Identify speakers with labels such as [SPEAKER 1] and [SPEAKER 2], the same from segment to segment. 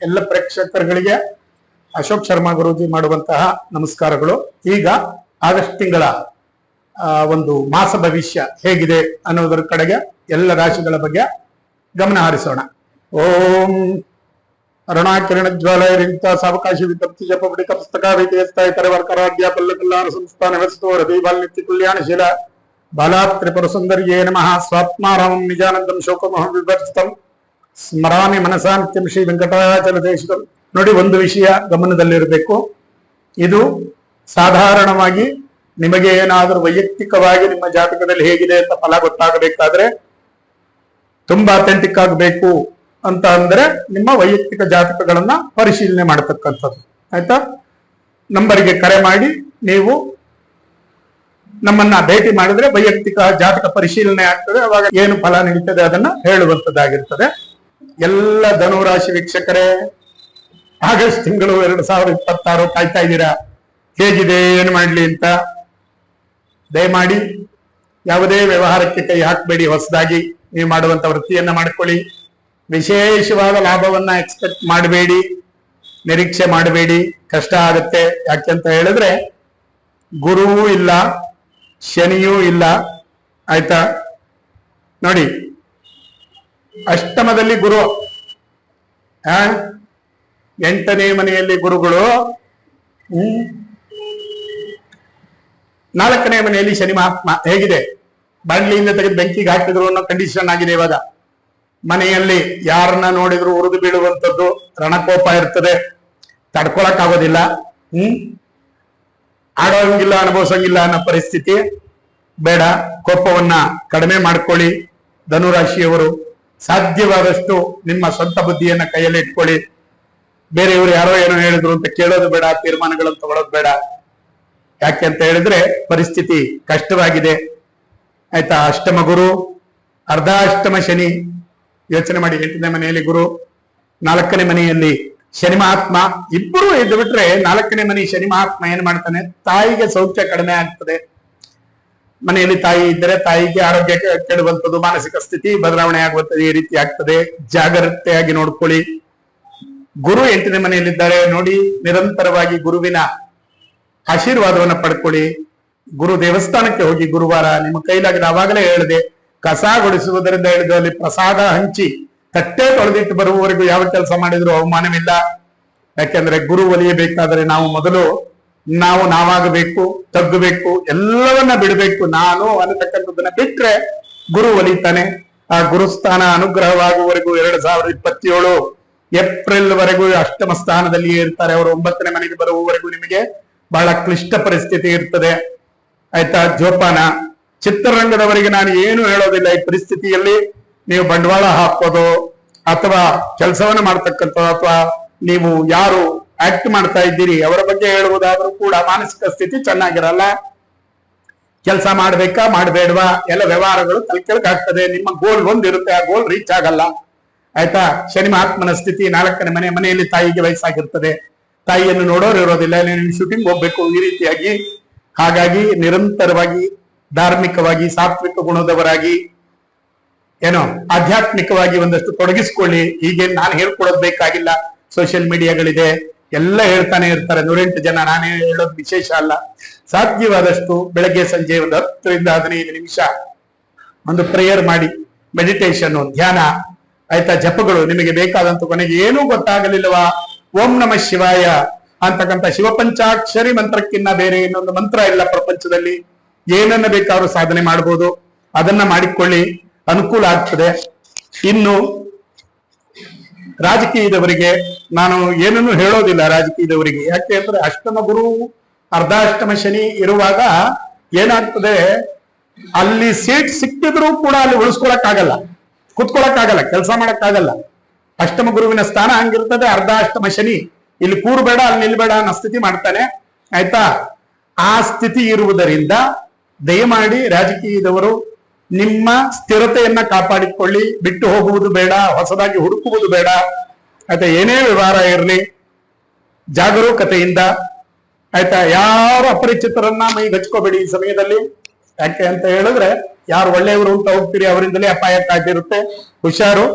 [SPEAKER 1] ಎಲ್ಲ ಪ್ರೇಕ್ಷಕರಿಗೆ ಅಶೋಕ್ ಶರ್ಮಾ ಗುರೂಜಿ ಮಾಡುವಂತಹ ನಮಸ್ಕಾರಗಳು. ಈಗ ಆಗಸ್ಟ್ ತಿಂಗಳ ಒಂದು ಮಾಸ ಭವಿಷ್ಯ ಹೇಗಿದೆ ಅನ್ನೋದರ ಕಡೆಗೆ ಎಲ್ಲ ರಾಶಿಗಳ ಬಗ್ಗೆ ಗಮನ ಹರಿಸೋಣ. ಓಂ ಅರುಣಾಕಿರಣ ಜ್ವಾಲಯರಿಂತ ಸಾವಕಾಶಿ ವಿತಪ್ತಿ ಜಪಪಡಿಕ ಪುಸ್ತಕ ವೈದ್ಯಸ್ಥ ಇತರ ವರ್ಕರಾಧ್ಯ ಪಲ್ಲಕಲ್ಲಾರ ಸಂಸ್ಥಾನ ವ್ಯವಸ್ಥೋ ಹೃದಯ ಬಾಲ್ನಿತ್ಯ ಕಲ್ಯಾಣಶೀಲ ಬಾಲಾತ್ ತ್ರಿಪುರ ಸುಂದರ್ಯೇ ನಮಃ. ಸ್ವಾತ್ಮಾರಾಮಂ ನಿಜಾನಂದಂ ಶೋಕಮೋಹ ವಿಭರ್ಜಿತಂ ಸ್ಮರಾಮಿ ಮನಸಾಂತ್ಯಂ ಶ್ರೀ ವೆಂಕಟಾಚಲ ದೇಶಿಕಂ. ನೋಡಿ, ಒಂದು ವಿಷಯ ಗಮನದಲ್ಲಿರಬೇಕು. ಇದು ಸಾಧಾರಣವಾಗಿ ನಿಮಗೆ ಏನಾದರೂ ವೈಯಕ್ತಿಕವಾಗಿ ನಿಮ್ಮ ಜಾತಕದಲ್ಲಿ ಹೇಗಿದೆ ಅಂತ ಫಲ ಗೊತ್ತಾಗಬೇಕಾದ್ರೆ ತುಂಬಾ ಅಥೆಂಟಿಕ್ ಆಗಬೇಕು ಅಂತ ಅಂದ್ರೆ ನಿಮ್ಮ ವೈಯಕ್ತಿಕ ಜಾತಕಗಳನ್ನ ಪರಿಶೀಲನೆ ಮಾಡತಕ್ಕಂಥದ್ದು. ಆಯ್ತಾ? ನಂಬರಿಗೆ ಕರೆ ಮಾಡಿ ನೀವು ನಮ್ಮನ್ನ ಭೇಟಿ ಮಾಡಿದ್ರೆ ವೈಯಕ್ತಿಕ ಜಾತಕ ಪರಿಶೀಲನೆ ಆಗ್ತದೆ. ಅವಾಗ ಏನು ಫಲ ನೀಡುತ್ತದೆ ಅದನ್ನ ಹೇಳುವಂತದ್ದಾಗಿರ್ತದೆ. ಎಲ್ಲ ಧನುರಾಶಿ ವೀಕ್ಷಕರೇ, ಆಗಸ್ಟ್ ತಿಂಗಳು 2026 ಕಾಯ್ತಾ ಇದ್ದೀರಾ, ಹೇಗಿದೆ ಏನು ಮಾಡ್ಲಿ ಅಂತ. ದಯಮಾಡಿ ಯಾವುದೇ ವ್ಯವಹಾರಕ್ಕೆ ಕೈ ಹಾಕಬೇಡಿ. ಹೊಸದಾಗಿ ನೀವು ಮಾಡುವಂತ ವೃತ್ತಿಯನ್ನ ಮಾಡ್ಕೊಳ್ಳಿ. ವಿಶೇಷವಾದ ಲಾಭವನ್ನ ಎಕ್ಸ್ಪೆಕ್ಟ್ ಮಾಡಬೇಡಿ, ನಿರೀಕ್ಷೆ ಮಾಡಬೇಡಿ. ಕಷ್ಟ ಆಗುತ್ತೆ. ಯಾಕೆಂತ ಹೇಳಿದ್ರೆ ಗುರುವೂ ಇಲ್ಲ, ಶನಿಯೂ ಇಲ್ಲ. ಆಯ್ತಾ? ನೋಡಿ, ಅಷ್ಟಮದಲ್ಲಿ ಗುರು, 8ನೇ ಮನೆಯಲ್ಲಿ ಗುರುಗಳು, 4ನೇ ಮನೆಯಲ್ಲಿ ಶನಿ ಮಹಾತ್ಮ. ಹೇಗಿದೆ? ಬಾಂಡ್ಲಿಯಿಂದ ತೆಗೆದು ಬೆಂಕಿಗೆ ಹಾಕಿದ್ರು ಅನ್ನೋ ಕಂಡೀಷನ್ ಆಗಿದೆ ಇವಾಗ. ಮನೆಯಲ್ಲಿ ಯಾರನ್ನ ನೋಡಿದ್ರು ಉರಿದು ಬೀಳುವಂಥದ್ದು, ರಣಕೋಪ ಇರ್ತದೆ, ತಡ್ಕೊಳಕ್ ಆಗೋದಿಲ್ಲ, ಆಡೋಂಗಿಲ್ಲ, ಅನುಭವಿಸೋಂಗಿಲ್ಲ ಅನ್ನೋ ಪರಿಸ್ಥಿತಿ. ಬೇಡ, ಕೋಪವನ್ನ ಕಡಿಮೆ ಮಾಡ್ಕೊಳ್ಳಿ. ಧನುರಾಶಿಯವರು ಸಾಧ್ಯವಾದಷ್ಟು ನಿಮ್ಮ ಸ್ವಂತ ಬುದ್ಧಿಯನ್ನ ಕೈಯಲ್ಲಿ ಇಟ್ಕೊಳ್ಳಿ. ಬೇರೆಯವರು ಯಾರೋ ಏನೋ ಹೇಳಿದ್ರು ಅಂತ ಕೇಳೋದು ಬೇಡ, ತೀರ್ಮಾನಗಳನ್ನು ತಗೊಳ್ಳೋದು ಬೇಡ. ಯಾಕೆ ಅಂತ ಹೇಳಿದ್ರೆ ಪರಿಸ್ಥಿತಿ ಕಷ್ಟವಾಗಿದೆ. ಆಯ್ತಾ? ಅಷ್ಟಮ ಗುರು, ಅರ್ಧಾಷ್ಟಮ ಶನಿ. ಯೋಚನೆ ಮಾಡಿ, 8ನೇ ಮನೆಯಲ್ಲಿ ಗುರು, 4ನೇ ಮನೆಯಲ್ಲಿ ಶನಿ ಮಹಾತ್ಮ. ಇಬ್ಬರು ಎದ್ದು ಬಿಟ್ರೆ 4ನೇ ಮನೆ ಶನಿ ಮಹಾತ್ಮ ಏನ್ ಮಾಡ್ತಾನೆ? ತಾಯಿಗೆ ಸೌಖ್ಯ ಕಡಿಮೆ ಆಗ್ತದೆ. ಮನೆಯಲ್ಲಿ ತಾಯಿ ಇದ್ದರೆ ತಾಯಿಗೆ ಆರೋಗ್ಯ ಕೆಡುವಂಥದ್ದು, ಮಾನಸಿಕ ಸ್ಥಿತಿ ಬದಲಾವಣೆ ಆಗುವಂಥದ್ದು, ಈ ರೀತಿ ಆಗ್ತದೆ. ಜಾಗ್ರತೆಯಾಗಿ ನೋಡ್ಕೊಳ್ಳಿ. ಗುರು 8ನೇ ಮನೆಯಲ್ಲಿದ್ದಾರೆ ನೋಡಿ. ನಿರಂತರವಾಗಿ ಗುರುವಿನ ಆಶೀರ್ವಾದವನ್ನ ಪಡ್ಕೊಳ್ಳಿ. ಗುರು ದೇವಸ್ಥಾನಕ್ಕೆ ಹೋಗಿ ಗುರುವಾರ ನಿಮ್ಮ ಕೈಲಾಗಿದೆ. ಅವಾಗಲೇ ಹೇಳಿದೆ, ಕಸ ಗುಡಿಸುವುದರಿಂದ ಹಿಡಿದು ಅಲ್ಲಿ ಪ್ರಸಾದ ಹಂಚಿ ತಟ್ಟೆ ತೊಳೆದಿಟ್ಟು ಬರುವವರೆಗೂ ಯಾವ ಕೆಲಸ ಮಾಡಿದ್ರು ಅವಮಾನವಿಲ್ಲ. ಯಾಕೆಂದ್ರೆ ಗುರು ಒಲಿಯಬೇಕಾದ್ರೆ ನಾವು ಮೊದಲು ನಾವಾಗಬೇಕು, ತಗ್ಗಬೇಕು, ಎಲ್ಲವನ್ನ ಬಿಡಬೇಕು. ನಾನು ಅನ್ನತಕ್ಕಂಥದ್ದನ್ನ ಬಿಟ್ರೆ ಗುರು ಒಲಿತಾನೆ. ಆ ಗುರುಸ್ಥಾನ ಅನುಗ್ರಹವಾಗುವವರೆಗೂ 2027 ಏಪ್ರಿಲ್ ವರೆಗೂ ಅಷ್ಟಮ ಸ್ಥಾನದಲ್ಲಿಯೇ ಇರ್ತಾರೆ. ಅವರು 9ನೇ ಮನೆಗೆ ಬರುವವರೆಗೂ ನಿಮಗೆ ಬಹಳ ಕ್ಲಿಷ್ಟ ಪರಿಸ್ಥಿತಿ ಇರ್ತದೆ. ಆಯ್ತಾ? ಜೋಪಾನ. ಚಿತ್ರರಂಗದವರಿಗೆ ನಾನು ಏನು ಹೇಳೋದಿಲ್ಲ. ಈ ಪರಿಸ್ಥಿತಿಯಲ್ಲಿ ನೀವು ಬಂಡವಾಳ ಹಾಕೋದು ಅಥವಾ ಕೆಲಸವನ್ನ ಮಾಡ್ತಕ್ಕಂಥದ್ದು, ಅಥವಾ ನೀವು ಯಾರು ಆಕ್ಟ್ ಮಾಡ್ತಾ ಇದ್ದೀರಿ ಅವರ ಬಗ್ಗೆ ಹೇಳುವುದಾದ್ರೂ ಕೂಡ ಮಾನಸಿಕ ಸ್ಥಿತಿ ಚೆನ್ನಾಗಿರಲ್ಲ. ಕೆಲಸ ಮಾಡ್ಬೇಕಾ ಮಾಡಬೇಡ್ವಾ ಎಲ್ಲ ವ್ಯವಹಾರಗಳು ತಲೆಕೆಳಗೆ ಆಗ್ತದೆ. ನಿಮ್ಮ ಗೋಲ್ ಒಂದಿರುತ್ತೆ, ಆ ಗೋಲ್ ರೀಚ್ ಆಗಲ್ಲ. ಆಯ್ತಾ? ಶನಿ ಮಹಾತ್ಮನ ಸ್ಥಿತಿ 4ನೇ ಮನೆಯಲ್ಲಿ ತಾಯಿಗೆ ವಯಸ್ಸಾಗಿರ್ತದೆ. ತಾಯಿಯನ್ನು ನೋಡೋರು ಇರೋದಿಲ್ಲ, ನೀವು ಶೂಟಿಂಗ್ ಹೋಗ್ಬೇಕು, ಈ ರೀತಿಯಾಗಿ. ಹಾಗಾಗಿ ನಿರಂತರವಾಗಿ ಧಾರ್ಮಿಕವಾಗಿ, ಸಾತ್ವಿಕ ಗುಣದವರಾಗಿ, ಏನೋ ಆಧ್ಯಾತ್ಮಿಕವಾಗಿ ಒಂದಷ್ಟು ತೊಡಗಿಸ್ಕೊಳ್ಳಿ. ಹೀಗೆ ನಾನು ಹೇಳ್ಕೊಡೋದು ಬೇಕಾಗಿಲ್ಲ. ಸೋಷಿಯಲ್ ಮೀಡಿಯಾಗಳಿದೆ, ಎಲ್ಲ ಹೇಳ್ತಾನೆ ಇರ್ತಾರೆ. 108 ಜನ. ನಾನೇ ಹೇಳೋದು ವಿಶೇಷ ಅಲ್ಲ. ಸಾಧ್ಯವಾದಷ್ಟು ಬೆಳಗ್ಗೆ ಸಂಜೆ ಒಂದು 10 ರಿಂದ 15 ನಿಮಿಷ ಒಂದು ಪ್ರೇಯರ್ ಮಾಡಿ, ಮೆಡಿಟೇಷನ್, ಧ್ಯಾನ, ಆಯ್ತಾ, ಜಪಗಳು. ನಿಮಗೆ ಬೇಕಾದಂತ ಕೊನೆಗೆ ಏನೂ ಗೊತ್ತಾಗಲಿಲ್ಲವಾ, ಓಂ ನಮಃ ಶಿವಾಯ ಅಂತಕ್ಕಂಥ ಶಿವಪಂಚಾಕ್ಷರಿ ಮಂತ್ರಕ್ಕಿನ್ನ ಬೇರೆ ಇನ್ನೊಂದು ಮಂತ್ರ ಇಲ್ಲ ಪ್ರಪಂಚದಲ್ಲಿ. ಏನನ್ನ ಬೇಕಾದ್ರೂ ಸಾಧನೆ ಮಾಡಬಹುದು. ಅದನ್ನ ಮಾಡಿಕೊಳ್ಳಿ, ಅನುಕೂಲ ಆಗ್ತದೆ. ಇನ್ನು ರಾಜಕೀಯದವರಿಗೆ ನಾನು ಏನನ್ನು ಹೇಳೋದಿಲ್ಲ. ರಾಜಕೀಯದವರಿಗೆ ಯಾಕೆ ಅಂದ್ರೆ ಅಷ್ಟಮ ಗುರು ಅರ್ಧಾಷ್ಟಮ ಶನಿ ಇರುವಾಗ ಏನಾಗ್ತದೆ, ಅಲ್ಲಿ ಸೀಟ್ ಸಿಕ್ಕಿದ್ರು ಕೂಡ ಅಲ್ಲಿ ಉಳಿಸ್ಕೊಳಕ್ಕಾಗಲ್ಲ, ಕುತ್ಕೊಳಕ್ಕಾಗಲ್ಲ, ಕೆಲಸ ಮಾಡಕ್ಕಾಗಲ್ಲ. ಅಷ್ಟಮ ಗುರುವಿನ ಸ್ಥಾನ ಹಂಗಿರ್ತದೆ. ಅರ್ಧಾಷ್ಟಮ ಶನಿ ಇಲ್ಲಿ ಕೂರ್ಬೇಡ, ಅಲ್ಲಿ ನಿಲ್ಬೇಡ ಅನ್ನೋ ಸ್ಥಿತಿ ಮಾಡ್ತಾನೆ. ಆಯ್ತಾ? ಆ ಸ್ಥಿತಿ ಇರುವುದರಿಂದ ದಯಮಾಡಿ ರಾಜಕೀಯದವರು ನಿಮ್ಮ ಸ್ಥಿರತೆಯನ್ನ ಕಾಪಾಡಿಕೊಳ್ಳಿ. ಬಿಟ್ಟು ಹೋಗುವುದು ಬೇಡ, ಹೊಸದಾಗಿ ಹುಡುಕುವುದು ಬೇಡ. ಆಯ್ತಾ? ಏನೇ ವ್ಯವಹಾರ ಇರಲಿ ಜಾಗರೂಕತೆಯಿಂದ. ಆಯ್ತಾ? ಯಾರು ಅಪರಿಚಿತರನ್ನ ಮೈಗೆ ಹಚ್ಕೋಬೇಡಿ ಈ ಸಮಯದಲ್ಲಿ. ಯಾಕೆ ಅಂತ ಹೇಳಿದ್ರೆ ಯಾರು ಒಳ್ಳೆಯವರು ಅಂತ ಹೋಗ್ತೀರಿ ಅವರಿಂದಲೇ ಅಪಾಯ ಕಾಯ್ದಿರುತ್ತೆ. ಹುಷಾರು.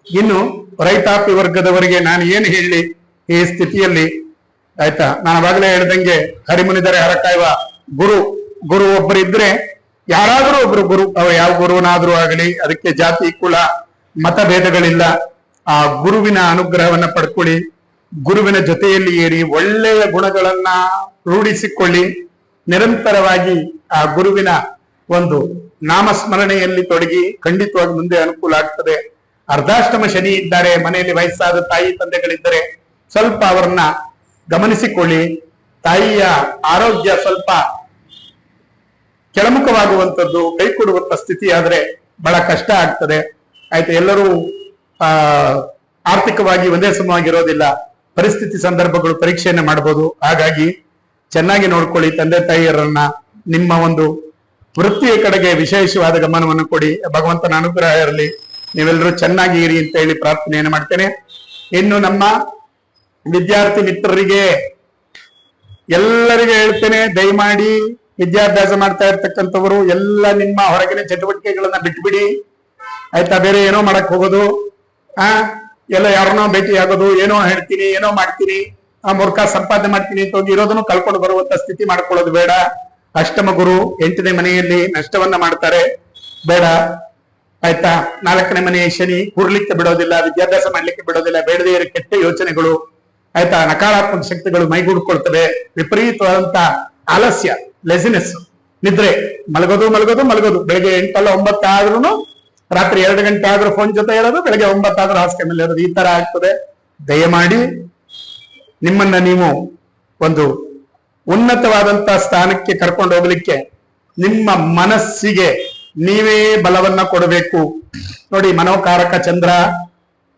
[SPEAKER 1] ಇನ್ನು ರೈತಾಪಿ ವರ್ಗದವರಿಗೆ ನಾನು ಏನು ಹೇಳಿ ಈ ಸ್ಥಿತಿಯಲ್ಲಿ? ಆಯ್ತಾ, ನಾನು ಅವಾಗಲೇ ಹೇಳ್ದಂಗೆ ಹರಿಮುನಿದರೆ ಹರ ಕಾಯುವ ಗುರು ಒಬ್ಬರು ಇದ್ರೆ ಯಾರಾದ್ರೂ ಒಬ್ರು ಗುರು, ಅವ ಯಾವ ಗುರುವನಾದ್ರೂ ಆಗಲಿ, ಅದಕ್ಕೆ ಜಾತಿ ಕುಲ ಮತಭೇದಗಳಿಲ್ಲ. ಆ ಗುರುವಿನ ಅನುಗ್ರಹವನ್ನ ಪಡ್ಕೊಳ್ಳಿ, ಗುರುವಿನ ಜೊತೆಯಲ್ಲಿ ಏರಿ ಒಳ್ಳೆಯ ಗುಣಗಳನ್ನ ರೂಢಿಸಿಕೊಳ್ಳಿ, ನಿರಂತರವಾಗಿ ಆ ಗುರುವಿನ ಒಂದು ನಾಮಸ್ಮರಣೆಯಲ್ಲಿ ತೊಡಗಿ, ಖಂಡಿತವಾಗಿ ಮುಂದೆ ಅನುಕೂಲ ಆಗ್ತದೆ. ಅರ್ಧಾಷ್ಟಮ ಶನಿ ಇದ್ದಾರೆ, ಮನೆಯಲ್ಲಿ ವಯಸ್ಸಾದ ತಾಯಿ ತಂದೆಗಳಿದ್ದರೆ ಸ್ವಲ್ಪ ಅವರನ್ನ ಗಮನಿಸಿಕೊಳ್ಳಿ. ತಾಯಿಯ ಆರೋಗ್ಯ ಸ್ವಲ್ಪ ಕೆಳಮುಖವಾಗುವಂಥದ್ದು, ಕೈ ಕೊಡುವಂತ ಸ್ಥಿತಿ ಆದ್ರೆ ಬಹಳ ಕಷ್ಟ ಆಗ್ತದೆ. ಆಯ್ತು, ಎಲ್ಲರೂ ಆರ್ಥಿಕವಾಗಿ ಒಂದೇ ಸಮವಾಗಿರೋದಿಲ್ಲ, ಪರಿಸ್ಥಿತಿ ಸಂದರ್ಭಗಳು ಪರೀಕ್ಷೆಯನ್ನ ಮಾಡಬಹುದು. ಹಾಗಾಗಿ ಚೆನ್ನಾಗಿ ನೋಡ್ಕೊಳ್ಳಿ ತಂದೆ ತಾಯಿಯರನ್ನ. ನಿಮ್ಮ ಒಂದು ವೃತ್ತಿಯ ಕಡೆಗೆ ವಿಶೇಷವಾದ ಗಮನವನ್ನು ಕೊಡಿ. ಭಗವಂತನ ಅನುಗ್ರಹ ಇರಲಿ, ನೀವೆಲ್ಲರೂ ಚೆನ್ನಾಗಿ ಇರಿ ಅಂತ ಹೇಳಿ ಪ್ರಾರ್ಥನೆಯನ್ನು ಮಾಡ್ತೇನೆ. ಇನ್ನು ನಮ್ಮ ವಿದ್ಯಾರ್ಥಿ ಮಿತ್ರರಿಗೆ ಎಲ್ಲರಿಗೂ ಹೇಳ್ತೇನೆ, ದಯಮಾಡಿ ವಿದ್ಯಾಭ್ಯಾಸ ಮಾಡ್ತಾ ಇರ್ತಕ್ಕಂಥವರು ಎಲ್ಲ ನಿಮ್ಮ ಹೊರಗಿನ ಚಟುವಟಿಕೆಗಳನ್ನ ಬಿಟ್ಬಿಡಿ. ಆಯ್ತಾ, ಬೇರೆ ಏನೋ ಮಾಡಕ್ ಹೋಗೋದು, ಎಲ್ಲ ಯಾರನ್ನೋ ಭೇಟಿ ಆಗೋದು, ಏನೋ ಹೇಳ್ತೀನಿ ಏನೋ ಮಾಡ್ತೀನಿ, ಮೂರ್ಖ ಸಂಪಾದನೆ ಮಾಡ್ತೀನಿ ಅಂತ ಹೋಗಿ ಇರೋದನ್ನು ಕಳ್ಕೊಂಡು ಬರುವಂತ ಸ್ಥಿತಿ ಮಾಡ್ಕೊಳ್ಳೋದು ಬೇಡ. ಅಷ್ಟಮ ಗುರು 8ನೇ ಮನೆಯಲ್ಲಿ ನಷ್ಟವನ್ನ ಮಾಡ್ತಾರೆ, ಬೇಡ. ಆಯ್ತಾ, 4ನೇ ಮನೆಯ ಶನಿ ಕೂರ್ಲಿಕ್ಕೆ ಬಿಡೋದಿಲ್ಲ, ವಿದ್ಯಾಭ್ಯಾಸ ಮಾಡ್ಲಿಕ್ಕೆ ಬಿಡೋದಿಲ್ಲ, ಬೇಡದೇ ಇರೋ ಕೆಟ್ಟ ಯೋಚನೆಗಳು, ಆಯ್ತಾ, ನಕಾರಾತ್ಮಕ ಶಕ್ತಿಗಳು ಮೈಗೂಡ್ಕೊಳ್ತವೆ. ವಿಪರೀತವಾದಂತ ಆಲಸ್ಯ, ಲೆಸಿನೆಸ್, ನಿದ್ರೆ, ಮಲಗೋದು ಬೆಳಗ್ಗೆ 8 ಅಲ್ಲ 9 ಆದ್ರೂ, ರಾತ್ರಿ 2 ಗಂಟೆ ಆದ್ರೂ ಫೋನ್ ಜೊತೆ ಇರೋದು, ಬೆಳಗ್ಗೆ 9 ಆದ್ರೂ ಹಾಸಿಗೆ ಮೇಲೆ ಇರೋದು, ಈ ತರ ಆಗ್ತದೆ. ದಯಮಾಡಿ ನಿಮ್ಮನ್ನ ನೀವು ಒಂದು ಉನ್ನತವಾದಂತ ಸ್ಥಾನಕ್ಕೆ ಕರ್ಕೊಂಡು ಹೋಗ್ಲಿಕ್ಕೆ ನಿಮ್ಮ ಮನಸ್ಸಿಗೆ ನೀವೇ ಬಲವನ್ನ ಕೊಡಬೇಕು. ನೋಡಿ, ಮನೋಕಾರಕ ಚಂದ್ರ,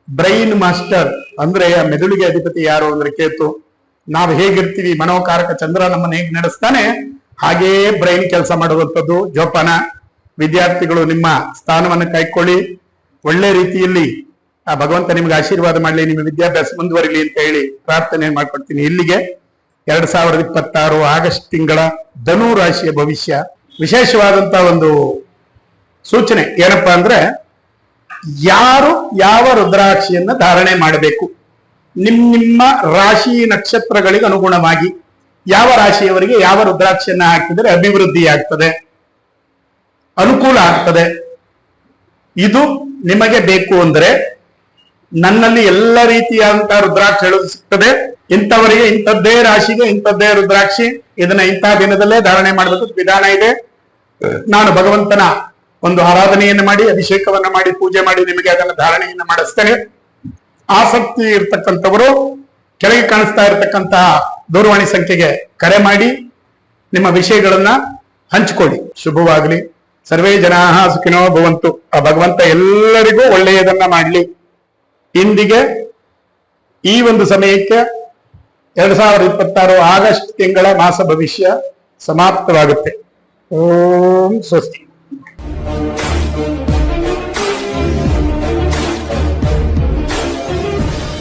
[SPEAKER 1] ಬ್ರೈನ್ ಮಾಸ್ಟರ್ ಅಂದ್ರೆ ಮೆದುಳಿಗೆ ಅಧಿಪತಿ ಯಾರು ಅಂದ್ರೆ ಕೇತು. ನಾವು ಹೇಗಿರ್ತೀವಿ, ಮನೋಕಾರಕ ಚಂದ್ರ ನಮ್ಮನ್ನ ಹೇಗೆ ನಡೆಸ್ತಾನೆ ಹಾಗೆಯೇ ಬ್ರೈನ್ ಕೆಲಸ ಮಾಡುವಂಥದ್ದು. ಜೋಪಾನ. ವಿದ್ಯಾರ್ಥಿಗಳು ನಿಮ್ಮ ಸ್ಥಾನವನ್ನು ಕಾಯ್ಕೊಳ್ಳಿ, ಒಳ್ಳೆ ರೀತಿಯಲ್ಲಿ ಆ ಭಗವಂತ ನಿಮ್ಗೆ ಆಶೀರ್ವಾದ ಮಾಡಲಿ, ನಿಮ್ಮ ವಿದ್ಯಾಭ್ಯಾಸ ಮುಂದುವರಿಲಿ ಅಂತ ಹೇಳಿ ಪ್ರಾರ್ಥನೆ ಮಾಡ್ಕೊಡ್ತೀನಿ. ಇಲ್ಲಿಗೆ 2026 ಆಗಸ್ಟ್ ತಿಂಗಳ ಧನು ರಾಶಿಯ ಭವಿಷ್ಯ. ವಿಶೇಷವಾದಂತ ಒಂದು ಸೂಚನೆ ಏನಪ್ಪಾ ಅಂದ್ರೆ, ಯಾರು ಯಾವ ರುದ್ರಾಕ್ಷಿಯನ್ನ ಧಾರಣೆ ಮಾಡಬೇಕು, ನಿಮ್ಮ ರಾಶಿ ನಕ್ಷತ್ರಗಳಿಗೆ ಅನುಗುಣವಾಗಿ ಯಾವ ರಾಶಿಯವರಿಗೆ ಯಾವ ರುದ್ರಾಕ್ಷಿಯನ್ನ ಹಾಕಿದರೆ ಅಭಿವೃದ್ಧಿ ಆಗ್ತದೆ, ಅನುಕೂಲ ಆಗ್ತದೆ. ಇದು ನಿಮಗೆ ಬೇಕು ಅಂದ್ರೆ ನನ್ನಲ್ಲಿ ಎಲ್ಲ ರೀತಿಯಾದಂತಹ ರುದ್ರಾಕ್ಷಿಗಳು ಸಿಗ್ತದೆ. ಇಂಥವರಿಗೆ ಇಂಥದ್ದೇ ರಾಶಿಗೆ ಇಂಥದ್ದೇ ರುದ್ರಾಕ್ಷಿ, ಇದನ್ನ ಇಂತಹ ದಿನದಲ್ಲೇ ಧಾರಣೆ ಮಾಡಬೇಕು, ವಿಧಾನ ಇದೆ. ನಾನು ಭಗವಂತನ ಒಂದು ಆರಾಧನೆಯನ್ನು ಮಾಡಿ, ಅಭಿಷೇಕವನ್ನ ಮಾಡಿ, ಪೂಜೆ ಮಾಡಿ ನಿಮಗೆ ಅದನ್ನ ಧಾರಣೆಯನ್ನ ಮಾಡಿಸ್ತೇನೆ. ಆಸಕ್ತಿ ಇರ್ತಕ್ಕಂಥವರು ಕೆಳಗೆ ಕಾಣಿಸ್ತಾ ಇರತಕ್ಕಂತಹ ದೂರವಾಣಿ ಸಂಖ್ಯೆಗೆ ಕರೆ ಮಾಡಿ ನಿಮ್ಮ ವಿಷಯಗಳನ್ನ ಹಂಚಿಕೊಳ್ಳಿ. ಶುಭವಾಗಲಿ. ಸರ್ವೇ ಜನಾಃ ಸುಖಿನೋ ಭವಂತು. ಆ ಭಗವಂತ ಎಲ್ಲರಿಗೂ ಒಳ್ಳೆಯದನ್ನ ಮಾಡಲಿ. ಇಂದಿಗೆ ಈ ಒಂದು ಸಮಯಕ್ಕೆ 2026 ಆಗಸ್ಟ್ ತಿಂಗಳ ಮಾಸ ಭವಿಷ್ಯ ಸಮಾಪ್ತವಾಗುತ್ತೆ. ಓಂ ಸ್ವಸ್ತಿ.